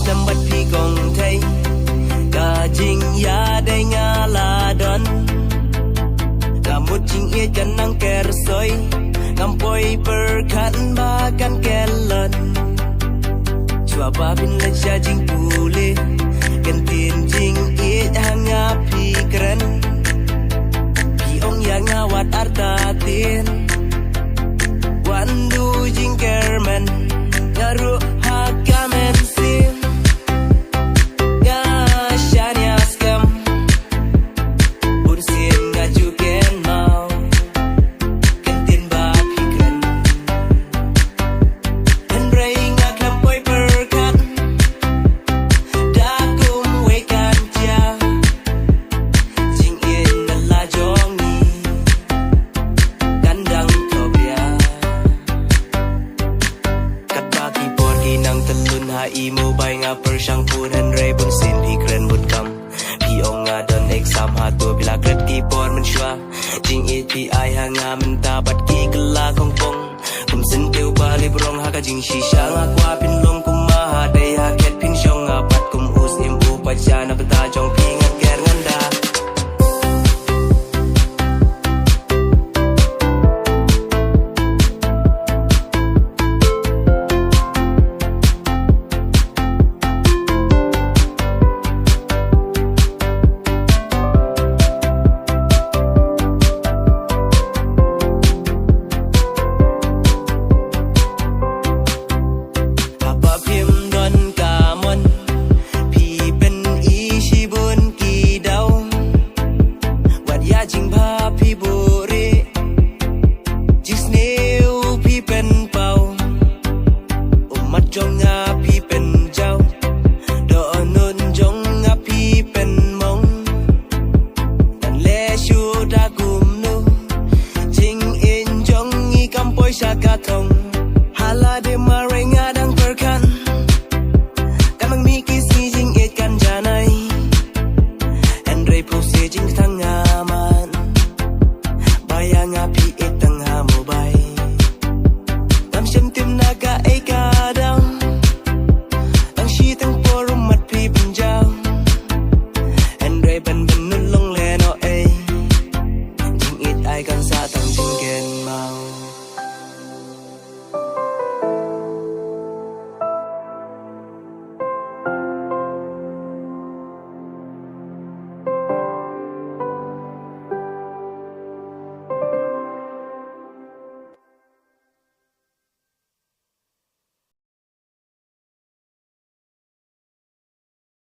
nằm bắt phi gong thấy cả jing ya day nga la don cả một jing ye kan nang ker soi ngam poi per kan ba kan kelon chua ba bin la cha jing pule kan tin jing ye hanga pi kren pi ong ya nga wat arta tin wandu jing kerman garu hakamen sim ga shania scam ursin ga juken mau kentin ba pikren dan bray nga klampoi perkat da kum wekan ja jing in la jongi kandang tobia kataki porgi nang telun ha imo bay nga persyang punan ray bun sin pi kren bun kam pi ong nga don exam ha tu bila kret ki por man shwa jing it pi ai ha nga man ta bat ki kala kong pong kum sin teu ba le brong ha ka jing shi sha nga kwa pin long